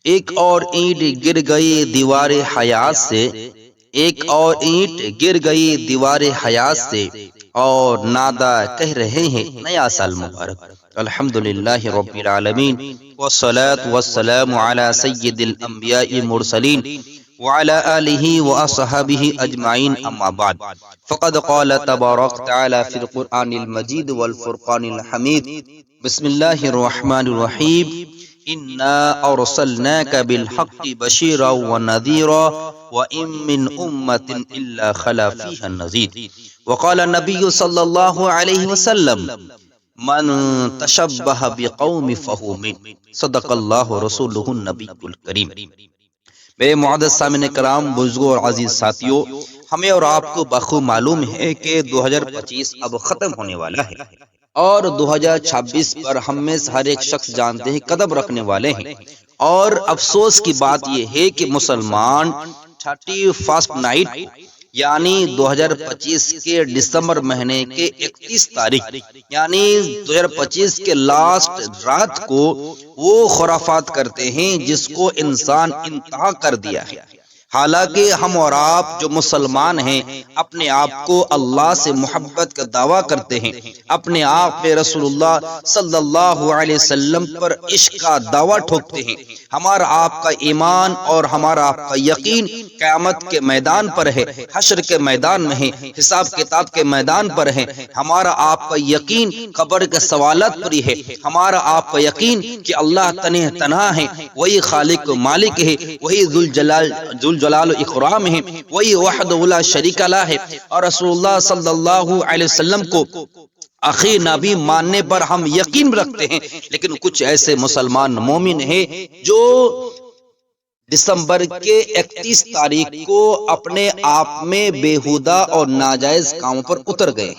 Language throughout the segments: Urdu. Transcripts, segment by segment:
ایک اور اینٹ گر گئی دیوار حیات سے، ایک اور اینٹ گر گئی دیوار حیات سے، اور نادا کہہ رہے ہیں نیا سال مبارک۔ الحمدللہ رب العالمین، والصلاة والسلام علی سید الانبیاء المرسلین وعلى آلہ واصحابہ اجمعین، اما بعد فقد قال تبارک تعالی فی القرآن المجید والفرقان الحمید۔ بسم اللہ الرحمن الرحیم۔ انا ارسلناک بالحق بشیرا ونذیرا وان من امة الا خلا فیہا النذیر۔ وقال النبی صلی اللہ علیہ وسلم من تشبہ بقوم فہو من۔ صدق اللہ رسولہ النبی الکریم۔ میرے معزز سامعین کرام، بزرگوں اور عزیز ساتھیوں، ہمیں اور آپ کو بخوب معلوم ہے کہ 2025 اب ختم ہونے والا ہے، اور 2026 پر ہم میں سے ہر ایک شخص جانتے ہیں قدم رکھنے والے ہیں۔ اور افسوس کی بات یہ ہے کہ مسلمان 31 نائٹ یعنی 2025 کے دسمبر مہینے کے 31 تاریخ یعنی 2025 کے لاسٹ رات کو وہ خرافات کرتے ہیں جس کو انسان انتہا کر دیا ہے۔ حالانکہ ہم اور آپ جو مسلمان ہیں اپنے آپ کو اللہ سے محبت کا دعویٰ کرتے ہیں، اپنے آپ میں رسول اللہ صلی اللہ علیہ وسلم پر عشق کا دعویٰ ٹھوکتے ہیں۔ ہمارا آپ کا ایمان اور ہمارا آپ کا یقین قیامت کے میدان پر ہے، حشر کے میدان میں ہے، حساب کتاب کے میدان پر ہے۔ ہمارا آپ کا یقین قبر کے سوالات پر ہے۔ ہمارا آپ کا یقین کہ اللہ تنہا ہے، وہی خالق و مالک ہے، وہی ذوالجلال و اکرام ہے، وہی وحدہ لا شریک لہ ہے، اور رسول اللہ صلی اللہ علیہ وسلم کو آخری نبی ماننے پر ہم یقین رکھتے ہیں۔ لیکن کچھ ایسے مسلمان مومن ہیں جو دسمبر کے 31 تاریخ کو اپنے آپ میں بےہودہ اور ناجائز کاموں پر اتر گئے۔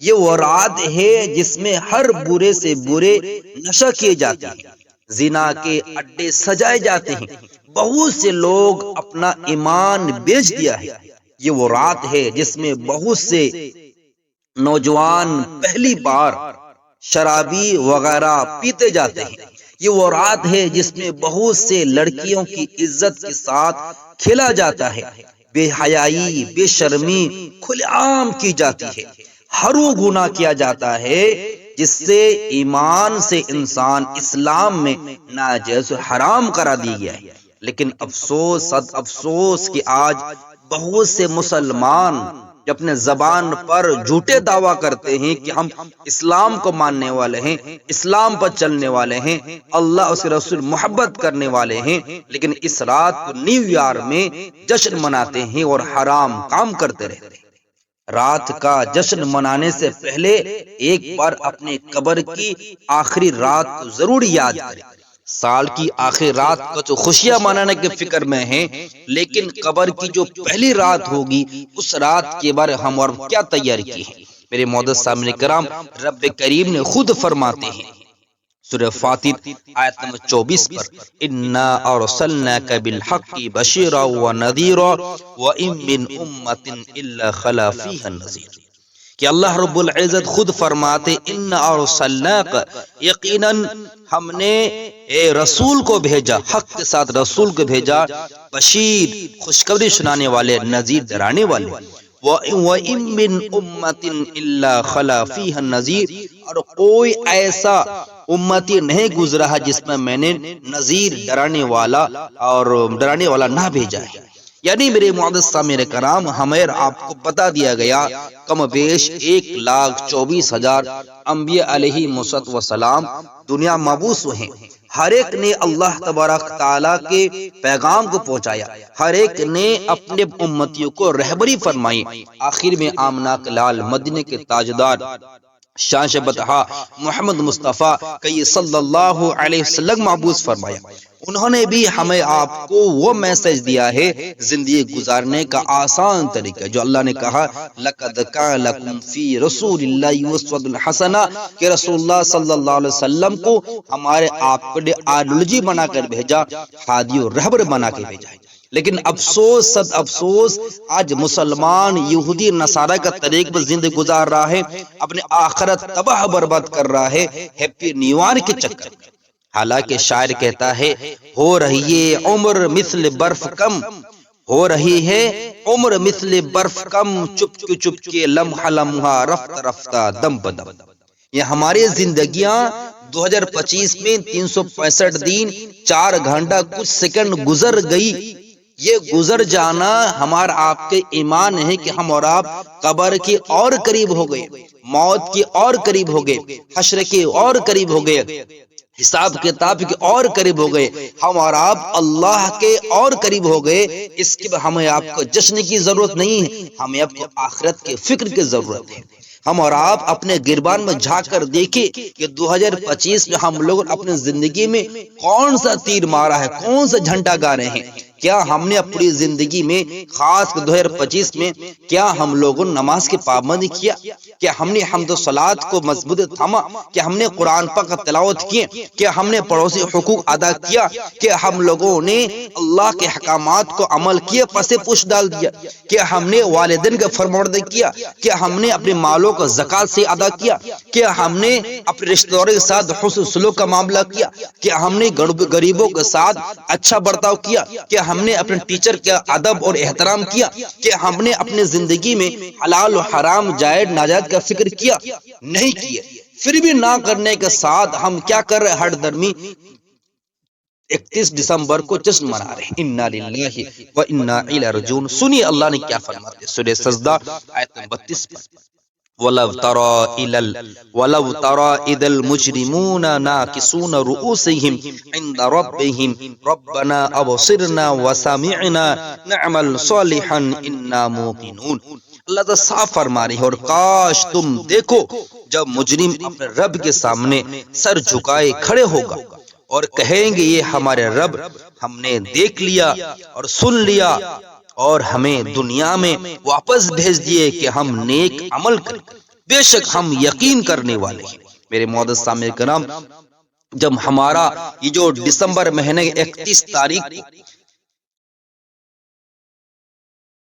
یہ وہ رات ہے جس میں ہر برے سے برے نشہ کیے جاتے ہیں، زنا کے اڈے سجائے جاتے ہیں، بہت سے لوگ اپنا ایمان بیچ دیا ہے۔ یہ وہ رات ہے جس میں بہت سے نوجوان پہلی بار شرابی وغیرہ پیتے جاتے ہیں۔ یہ وہ رات ہے جس میں بہت سے لڑکیوں کی عزت کے ساتھ کھیلا جاتا ہے، بے حیائی بے شرمی کھلے عام کی جاتی ہے، ہر وہ گناہ کیا جاتا ہے جس سے ایمان سے انسان اسلام میں ناجائز حرام کرا دیا گیا ہے۔ لیکن افسوس صد افسوس کہ آج بہت سے مسلمان جو اپنے زبان پر جھوٹے دعویٰ کرتے ہیں کہ ہم اسلام کو ماننے والے ہیں، اسلام پر چلنے والے ہیں، اللہ اس کے رسول محبت کرنے والے ہیں، لیکن اس رات کو نیو ایئر میں جشن مناتے ہیں اور حرام کام کرتے رہتے ہیں۔ رات کا جشن منانے سے پہلے ایک بار اپنے قبر کی آخری رات کو ضرور یاد کریں۔ سال کی آخری رات کو تو خوشیاں منانے کے فکر میں ہیں، لیکن قبر کی جو پہلی رات ہوگی اس رات کے بارے ہم اور کیا تیاری کی ہے؟ میرے معزز سامعین کرام، رب کریم نے خود فرماتے ہیں سورہ فاطر آیت نمبر 24 پر، انا ارسلناک بالحق بشیرا ونذیرا وان من امۃ الا خلا فیہا النذیر۔ کہ اللہ رب العزت خود فرماتے انا ارسلناک، یقیناً ہم نے اے رسول کو بھیجا، حق کے ساتھ رسول کو بھیجا، بشیر خوشخبری سنانے والے، نذیر ڈرانے والے، وَإِن مِّنْ أُمَّةٍ إِلَّا خَلَا فِيهَا النَّذِيرُ، اور کوئی ایسا امتی نہیں گزرا ہے جس میں میں نے نذیر ڈرانے والا نہ بھیجا ہے۔ یعنی میرے معزز سامعین کرام، ہمیں آپ کو بتا دیا گیا کم بیش 1,24,000 انبیاء علیہ السلام دنیا مبعوث ہوئے ہیں۔ ہر ایک نے اللہ تبارک تعالیٰ کے پیغام کو پہنچایا، ہر ایک نے اپنے امتیوں کو رہبری فرمائی۔ آخر میں آمنہ کے لال، مدینے کے تاجدار، شان بطحا محمد مصطفیٰ کہ صلی اللہ علیہ وسلم مبعوث فرمایا۔ انہوں نے بھی ہمیں آپ کو وہ میسج دیا ہے زندگی گزارنے کا آسان طریقہ، جو اللہ نے کہا لَقَدْ كَانَ لَكُمْ فِي رَسُولِ اللَّهِ أُسْوَةٌ حَسَنَةٌ، کہ رسول اللہ صلی اللہ علیہ وسلم کو ہمارے آپ کو آئیڈیالوجی بنا کر بھیجا، ہادی و رہبر بنا کے بھیجا ہے۔ لیکن افسوس صد افسوس، آج مسلمان یہودی نصارہ کا طریق پر زندگی گزار رہا ہے، اپنے آخرت تباہ برباد کر رہا ہے، ہیپی نیو ایئر کے چکر میں۔ حالانکہ شاعر کہتا ہے ہو رہی ہے عمر مثل برف کم، ہو رہی ہے عمر مثل برف کم، چپ کے لمحہ لمحہ رفتہ رفتہ دم بدم۔ یہ ہماری زندگیاں 2025 میں 365 دن 4 گھنٹہ کچھ سیکنڈ گزر گئی۔ یہ گزر جانا ہمارا آپ کے ایمان ہے کہ ہم اور آپ قبر کے اور قریب ہو گئے، موت کے اور قریب ہو گئے، حشر کے اور قریب ہو گئے، حساب کتاب کے اور قریب ہو گئے، ہم اور آپ اللہ کے اور قریب ہو گئے۔ اس کے ہمیں آپ کو جشن کی ضرورت نہیں ہے، ہمیں آپ کو آخرت کے فکر کی ضرورت ہے۔ ہم اور آپ اپنے گربان میں جھانک کر دیکھیں کہ 2025 میں ہم لوگ اپنے زندگی میں کون سا تیر مارا ہے، کون سا جھنڈا گا رہے ہیں۔ کیا ہم نے اپنی زندگی میں خاص 2025 میں کیا ہم لوگوں نے نماز کی پابندی کیا؟ کیا ہم نے حمد و صلات کو مضبوط تھاما؟ کیا ہم نے قرآن پاک کا تلاوت کیے؟ کیا ہم نے پڑوسی حقوق ادا کیا؟ کیا ہم لوگوں نے اللہ کے احکامات کو عمل کیے پس پوچھ ڈال دیا؟ کیا ہم نے والدین کا فرمانبرداری کیا؟ کیا ہم نے اپنے مالوں کو زکات سے ادا کیا؟ کیا ہم نے اپنے رشتہ داروں کے ساتھ حسن سلوک کا معاملہ کیا؟ کیا ہم نے غریبوں کے ساتھ اچھا برتاؤ کیا؟ کیا ہم نے اپنے ٹیچر کا ادب اور احترام کیا؟ کیا ہم نے اپنے زندگی میں حلال و حرام جائز ناجائز کا فکر کیا؟ نہیں کیا۔ پھر بھی نہ کرنے کے ساتھ ہم کیا کر رہے؟ ہر درمی 31 دسمبر کو جشن منا رہے ہیں۔ انا للہ و انا الیہ راجعون۔ سنیے اللہ نے کیا فرماتے ہیں سورہ سجدہ آیت نمبر 32 پر، وَلَوْ تَرَى إِذَ الْمُجْرِمُونَ نَاكِسُونَ رُؤُوسِهِمْ عِنْدَ رَبِّهِمْ رَبَّنَا أَبْصِرْنَا وَسَمِعْنَا نَعْمَلْ صَالِحًا إِنَّا مُوقِنُونَ۔ اللہ تعالیٰ صاف فرما رہی ہے، اور کاش تم دیکھو جب مجرم اپنے رب کے سامنے سر جھکائے کھڑے ہوگا اور کہیں گے یہ ہمارے رب، ہم نے دیکھ لیا اور سن لیا اور ہمیں دنیا میں واپس بھیج دیے کہ ہم نیک عمل کریں، بے شک ہم یقین کرنے والے ہیں۔ میرے معزز سامعین کرام، جب ہمارا یہ جو دسمبر مہینے 31 تاریخ کو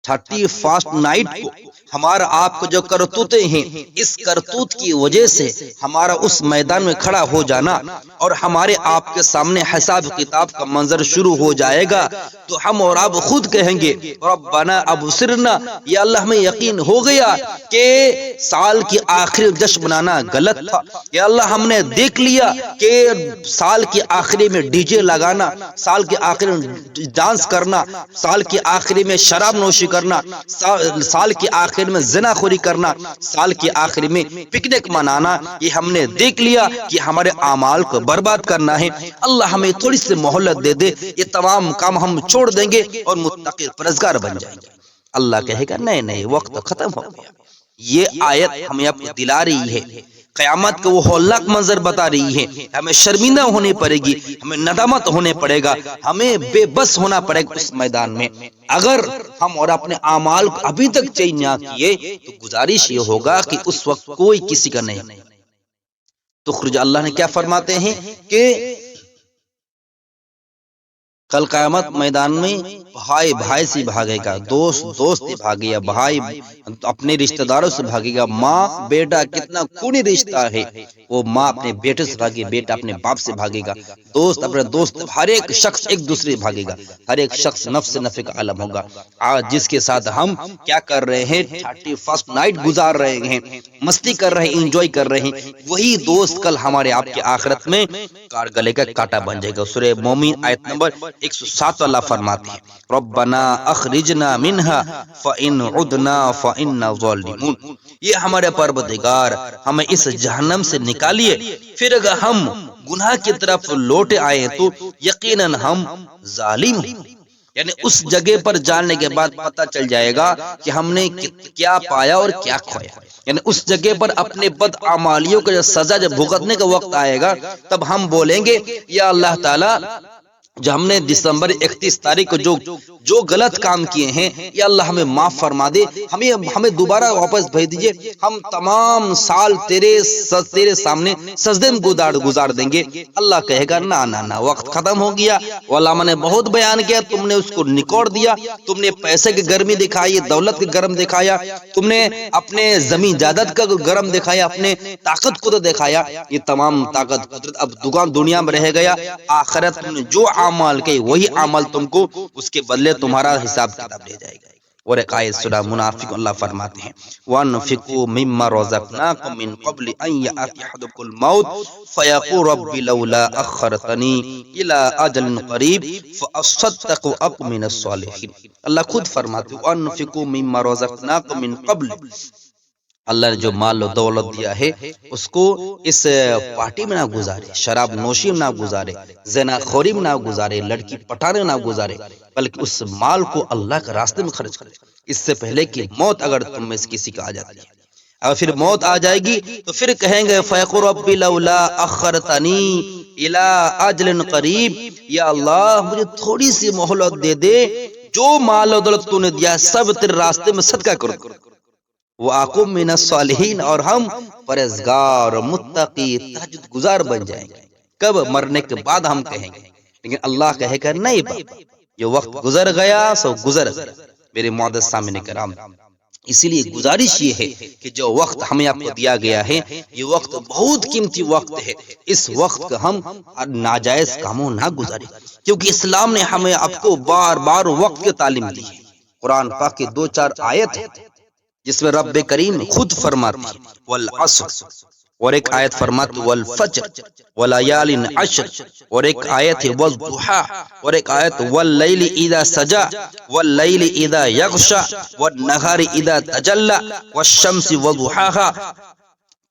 31 نائٹ کو ہمارا آپ کو جو کرتوتے ہیں، اس کرتوت کی وجہ سے ہمارا اس میدان میں کھڑا ہو جانا اور ہمارے آپ کے سامنے حساب کتاب کا منظر شروع ہو جائے گا، تو ہم اور آپ خود کہیں گے ربنا ابصرنا، یا اللہ ہمیں یقین ہو گیا کہ سال کی آخری جشن منانا غلط تھا، یا اللہ ہم نے دیکھ لیا کہ سال کی آخری میں ڈی جے لگانا، سال کے آخری میں ڈانس کرنا، سال کی آخری میں شراب نوشی کرنا، سال کے آخر میں زنا خوری کرنا، سال کے آخر میں پکنک منانا، یہ ہم نے دیکھ لیا کہ ہمارے اعمال کو برباد کرنا ہے۔ اللہ ہمیں تھوڑی سی مہلت دے دے، یہ تمام کام ہم چھوڑ دیں گے اور متقی پرہیزگار بن جائیں گے۔ اللہ کہے گا نہیں نہیں، وقت ختم ہو گیا۔ یہ آیت ہمیں آپ کو دلا رہی ہے، قیامت کا وہ ہولناک منظر بتا رہی ہے۔ ہمیں شرمندہ ہونے پڑے گی، ہمیں ندامت ہونے پڑے گا، ہمیں بے بس ہونا پڑے گا اس میدان میں۔ اگر ہم اور اپنے اعمال کو ابھی تک چینج نہ کیے تو گزارش یہ ہوگا کہ اس وقت کوئی کسی کا نہیں۔ تو خرج اللہ نے کیا فرماتے ہیں کہ کل قیامت میدان میں بھائی بھائی سے بھاگے گا، دوست دوست سے بھاگے گا، بھائی اپنے رشتہ داروں سے بھاگے گا، ماں بیٹا کتنا خونی رشتہ ہے وہ ماں اپنے بیٹے سے بھاگے، بیٹا اپنے باپ سے بھاگے گا، دوست اپنے دوست، ہر ایک شخص ایک دوسرے بھاگے گا، ہر ایک شخص نفس نفع کا عالم ہوگا۔ آج جس کے ساتھ ہم کیا کر رہے ہیں، 31 نائٹ گزار رہے ہیں، مستی کر رہے ہیں، انجوائے کر رہے ہیں، وہی دوست کل ہمارے آپ کے آخرت میں گلے کا کانٹا بن جائے گا۔ سورہ مومن آیت نمبر 107 اللہ فرماتے ہیں ربنا اخرجنا منها فإن عدنا فإنا ظالمون۔ یہ ہمارے پروردگار ہمیں اس جہنم سے نکالیے، پھر اگر ہم گناہ کی طرف لوٹ آئے تو یقیناً ہم ظالم ہیں۔ یعنی اس جگہ پر جانے کے بعد پتہ چل جائے گا کہ ہم نے کیا پایا اور کیا کھویا۔ یعنی اس جگہ پر اپنے بد اعمالیوں کا سزا جب بھگتنے کا وقت آئے گا تب ہم بولیں گے یا اللہ تعالی جو ہم نے دسمبر 31 تاریخ کو جو غلط کام کیے ہیں یا اللہ ہمیں معاف فرما دے، ہمیں دوبارہ واپس بھیج دیجئے، ہم تمام سال تیرے سامنے سجدے میں گزار دیں گے۔ اللہ کہے گا نہ وقت ختم ہو گیا، علماء نے بہت بیان کیا، تم نے اس کو نکوڑ دیا، تم نے پیسے کی گرمی دکھائی، دولت کی گرم دکھایا، تم نے اپنے زمین جائیداد کا گرم دکھایا، اپنے طاقت قدرت دکھایا، یہ تمام طاقت قدرت اب دنیا میں رہ گیا، آخرت تم نے جو اعمال کے وہی عمل تم کو اس کے بدلے تمہارا حساب کتاب لے جائے گا۔ اور ایک آیت سورہ منافق اللہ فرماتے ہیں وَأَنفِقُوا مِمَّا رَزَقْنَاكُم مِّن قَبْلِ أَن يَأْتِيَ أَحَدَكُمُ الْمَوْتُ فَيَقُولُ رَبِّ لَوْلَا أَخَّرْتَنِي إِلَىٰ أَجَلٍ قَرِيبٍ فَأَصَّدَّقَ وَأَكُن مِّنَ الصَّالِحِينَ۔ اللہ خود فرماتے ہیں وَأَنفِقُوا مِمَّا رَزَقْنَاكُم مِّن قَبْلِ، اللہ نے جو مال و دولت دیا ہے اس کو اس پارٹی میں نہ گزارے، شراب نوشی میں نہ گزارے، زنا خوری میں نہ گزارے، لڑکی پٹانے نہ گزارے، بلکہ اس مال کو اللہ کے راستے میں خرچ کرے، اس سے پہلے کہ موت اگر تم میں سے کسی کا آ جاتی ہے۔ اگر پھر موت آ جائے گی تو پھر کہیں گے فَيَقُولُ رَبِّ لَوْلَا أَخَّرْتَنِي إِلَىٰ أَجَلٍ قَرِيبٍ، یا اللہ مجھے تھوڑی سی مہلت دے دے، جو مال و دولت تو نے دیا سب تیرے راستے میں صدقہ کروں، وَأَكُن مِّنَ الصَّالِحِينَ، اور ہم پرہیزگار متقی تہجد گزار بن جائیں گے۔ کب؟ مرنے کے بعد ہم کہیں گے، لیکن اللہ کہے گا نہیں باپ، یہ وقت گزر گیا سو گزر گیا۔ میرے معزز سامعین کرام، اسی لیے گزارش یہ ہے کہ جو وقت ہمیں آپ کو دیا گیا ہے یہ وقت بہت قیمتی وقت ہے، اس وقت کا ہم ناجائز کاموں نہ گزارے، کیونکہ اسلام نے ہمیں آپ کو بار بار وقت کی تعلیم دی ہے۔ قرآن پاک کی 2-4 آیت ہے جس میں رب کریم خود فرماتے ہیں والعصر، اور ایک آیت فرماتے والفجر ولیال عشر، اور ایک آیت ہے والضحا، اور ایک آیت واللیل اذا سجا واللیل اذا یغشا والنہار اذا تجلی والشمس وضحاها۔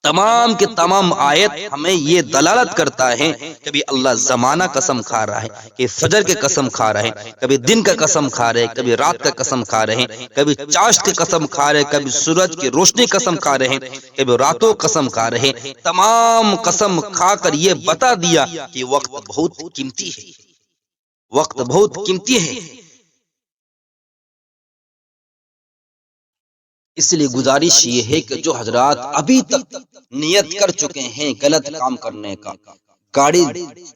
تمام کے تمام آیت ہمیں یہ دلالت کرتا ہے، کبھی اللہ زمانہ قسم کھا رہا ہے کہ فجر کے قسم کھا رہے ہیں، کبھی دن کا قسم کھا رہے ہیں، کبھی رات کا قسم کھا رہے ہیں، کبھی چاشت کی قسم کھا رہے ہیں، کبھی سورج کی روشنی قسم کھا رہے ہیں، کبھی راتوں قسم کھا رہے ہیں۔ تمام قسم کھا کر یہ بتا دیا کہ وقت بہت قیمتی ہے، وقت بہت قیمتی ہے۔ اس لیے گزارش یہ ہے کہ جو حضرات ابھی تک نیت کر چکے ہیں غلط کام کرنے کا، گاڑی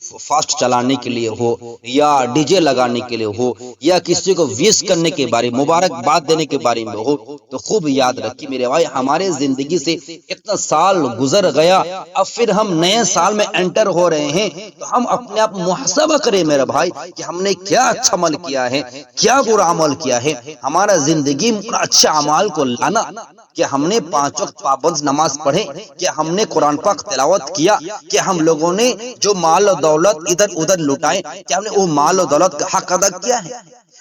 فاسٹ چلانے کے لیے ہو یا ڈی جے لگانے کے لیے ہو یا کسی کو ویس کرنے کے بارے مبارکباد دینے کے بارے میں ہو، تو خوب یاد رکھیے میرے بھائی، ہمارے زندگی سے اتنا سال گزر گیا، اب پھر ہم نئے سال میں انٹر ہو رہے ہیں، تو ہم اپنے آپ محاسبہ کریں میرے بھائی کہ ہم نے کیا اچھا عمل کیا ہے، کیا برا عمل کیا ہے۔ ہمارا زندگی میں اچھے اعمال کو لانا، کہ ہم نے 5 وقت پابند نماز پڑھے، کہ ہم نے قرآن پاک تلاوت کیا، کہ ہم لوگوں نے جو مال و دولت ادھر ادھر لٹائے، کیا ہم نے وہ مال و دولت کا حق ادا کیا ہے؟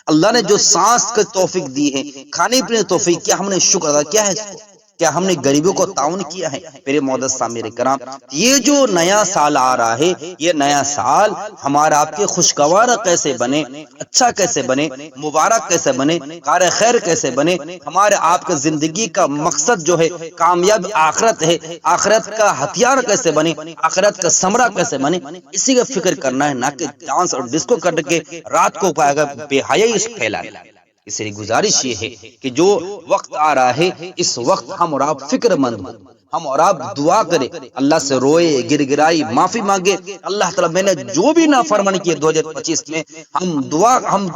اللہ نے جو سانس کا توفیق دی ہے، کھانے پینے کی توفیق، کیا ہم نے شکر ادا کیا ہے اس کو؟ کیا ہم نے غریبوں کو تعاون کیا ہے؟ میرے معزز سامعین کرام، یہ جو نیا سال آ رہا ہے، یہ نیا سال ہمارا آپ کے خوشگوار کیسے بنے، اچھا کیسے بنے، مبارک کیسے بنے، کار خیر کیسے بنے، ہمارے آپ کے زندگی کا مقصد جو ہے کامیاب آخرت ہے، آخرت کا ہتھیار کیسے بنے، آخرت کا ثمرہ کیسے بنے، اسی کا فکر کرنا ہے، نہ کہ ڈانس اور ڈسکو کر کے رات کو پائے گا بے حیائی پھیلانا۔ اس لیے گزارش یہ ہے کہ جو وقت آ رہا ہے اس وقت ہم اور آپ فکر مند ہوں، ہم اور آپ دعا کریں، اللہ سے روئے، گر گرائی، معافی مانگے، اللہ تعالیٰ میں نے جو بھی نافرمانی کی 2025 میں، ہم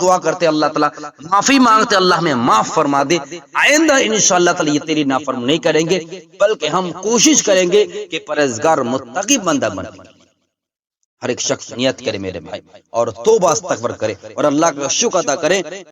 دعا کرتے اللہ تعالیٰ معافی مانگتے اللہ ہمیں معاف فرما دے، آئندہ انشاءاللہ تعالیٰ یہ تیری نافرمانی نہیں کریں گے، بلکہ ہم کوشش کریں گے کہ پرہیزگار متقی بندہ بنیں۔ ہر ایک شخص نیت کرے میرے بھائی اور توبہ استغفار کرے اور اللہ کا شکر ادا کرے۔